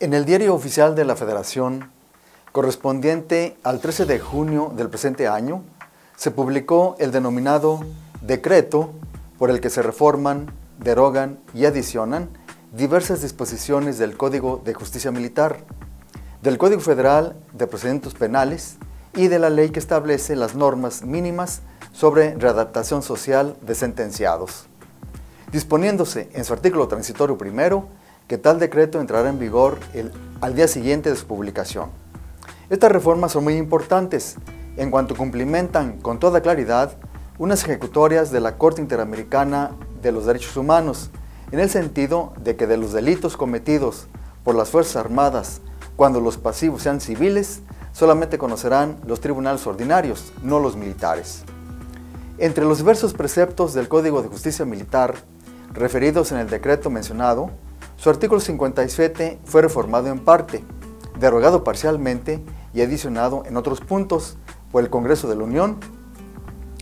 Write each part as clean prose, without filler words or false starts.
En el Diario Oficial de la Federación, correspondiente al 13 de junio del presente año, se publicó el denominado Decreto por el que se reforman, derogan y adicionan diversas disposiciones del Código de Justicia Militar, del Código Federal de Procedimientos Penales y de la ley que establece las normas mínimas sobre readaptación social de sentenciados, disponiéndose en su artículo transitorio primero que tal decreto entrará en vigor al día siguiente de su publicación. Estas reformas son muy importantes en cuanto cumplimentan con toda claridad unas ejecutorias de la Corte Interamericana de los Derechos Humanos, en el sentido de que de los delitos cometidos por las Fuerzas Armadas cuando los pasivos sean civiles, solamente conocerán los tribunales ordinarios, no los militares. Entre los diversos preceptos del Código de Justicia Militar referidos en el decreto mencionado, su artículo 57 fue reformado en parte, derogado parcialmente y adicionado en otros puntos por el Congreso de la Unión,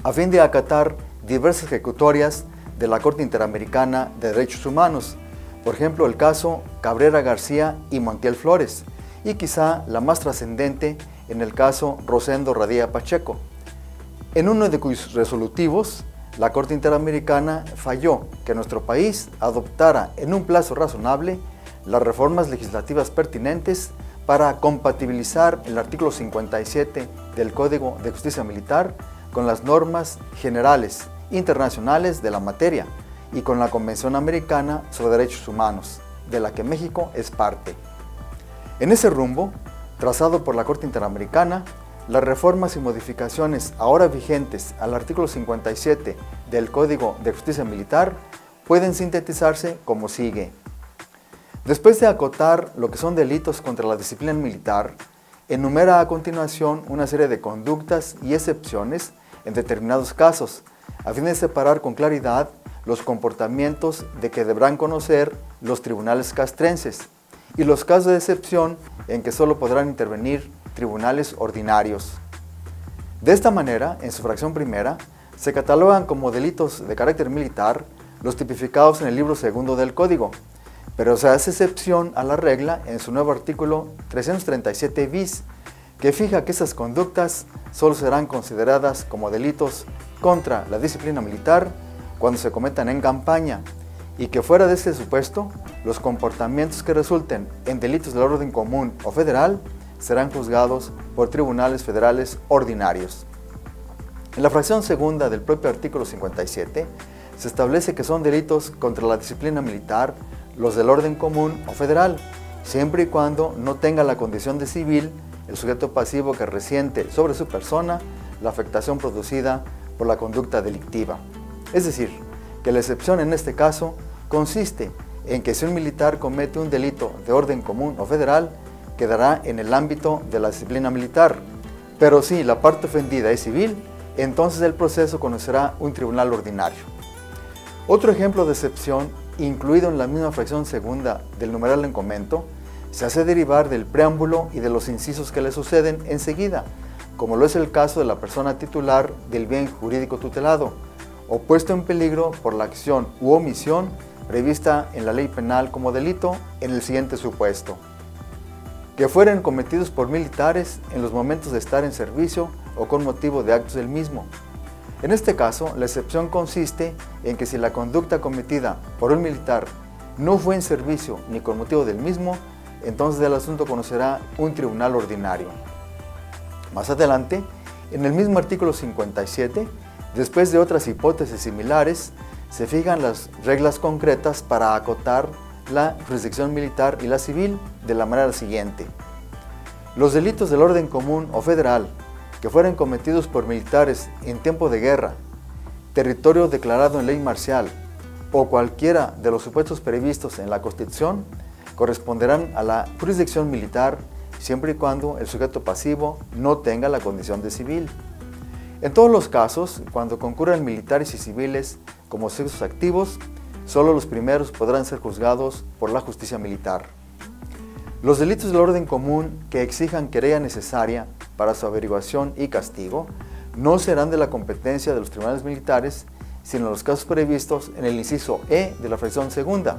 a fin de acatar diversas ejecutorias de la Corte Interamericana de Derechos Humanos, por ejemplo el caso Cabrera García y Montiel Flores, y quizá la más trascendente en el caso Rosendo Radilla Pacheco, en uno de cuyos resolutivos la Corte Interamericana falló que nuestro país adoptara en un plazo razonable las reformas legislativas pertinentes para compatibilizar el artículo 57 del Código de Justicia Militar con las normas generales internacionales de la materia y con la Convención Americana sobre Derechos Humanos, de la que México es parte. En ese rumbo, trazado por la Corte Interamericana, las reformas y modificaciones ahora vigentes al artículo 57 del Código de Justicia Militar pueden sintetizarse como sigue. Después de acotar lo que son delitos contra la disciplina militar, enumera a continuación una serie de conductas y excepciones en determinados casos, a fin de separar con claridad los comportamientos de que deberán conocer los tribunales castrenses y los casos de excepción en que solo podrán intervenir tribunales ordinarios. De esta manera, en su fracción primera, se catalogan como delitos de carácter militar los tipificados en el libro segundo del Código, pero se hace excepción a la regla en su nuevo artículo 337 bis, que fija que esas conductas solo serán consideradas como delitos contra la disciplina militar cuando se cometan en campaña, y que fuera de este supuesto, los comportamientos que resulten en delitos del orden común o federal serán juzgados por tribunales federales ordinarios. En la fracción segunda del propio artículo 57 se establece que son delitos contra la disciplina militar los del orden común o federal, siempre y cuando no tenga la condición de civil el sujeto pasivo que resiente sobre su persona la afectación producida por la conducta delictiva. Es decir, que la excepción en este caso consiste en que si un militar comete un delito de orden común o federal, quedará en el ámbito de la disciplina militar, pero si la parte ofendida es civil, entonces el proceso conocerá un tribunal ordinario. Otro ejemplo de excepción, incluido en la misma fracción segunda del numeral en comento, se hace derivar del preámbulo y de los incisos que le suceden enseguida, como lo es el caso de la persona titular del bien jurídico tutelado, o puesto en peligro por la acción u omisión prevista en la ley penal como delito en el siguiente supuesto: que fueren cometidos por militares en los momentos de estar en servicio o con motivo de actos del mismo. En este caso, la excepción consiste en que si la conducta cometida por un militar no fue en servicio ni con motivo del mismo, entonces el asunto conocerá un tribunal ordinario. Más adelante, en el mismo artículo 57, después de otras hipótesis similares, se fijan las reglas concretas para acotar la jurisdicción militar y la civil de la manera siguiente: los delitos del orden común o federal que fueran cometidos por militares en tiempo de guerra, territorio declarado en ley marcial o cualquiera de los supuestos previstos en la Constitución corresponderán a la jurisdicción militar siempre y cuando el sujeto pasivo no tenga la condición de civil. En todos los casos, cuando concurran militares y civiles como sujetos activos, solo los primeros podrán ser juzgados por la justicia militar. Los delitos del orden común que exijan querella necesaria para su averiguación y castigo no serán de la competencia de los tribunales militares, sino en los casos previstos en el inciso E de la fracción segunda.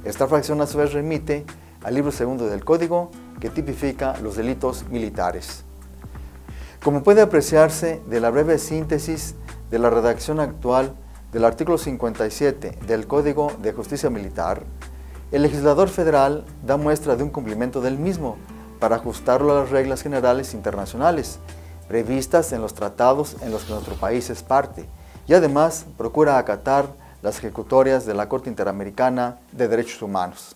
Esta fracción a su vez remite al libro segundo del Código, que tipifica los delitos militares. Como puede apreciarse de la breve síntesis de la redacción actual del artículo 57 del Código de Justicia Militar, el legislador federal da muestra de un cumplimiento del mismo para ajustarlo a las reglas generales internacionales previstas en los tratados en los que nuestro país es parte, y además procura acatar las ejecutorias de la Corte Interamericana de Derechos Humanos.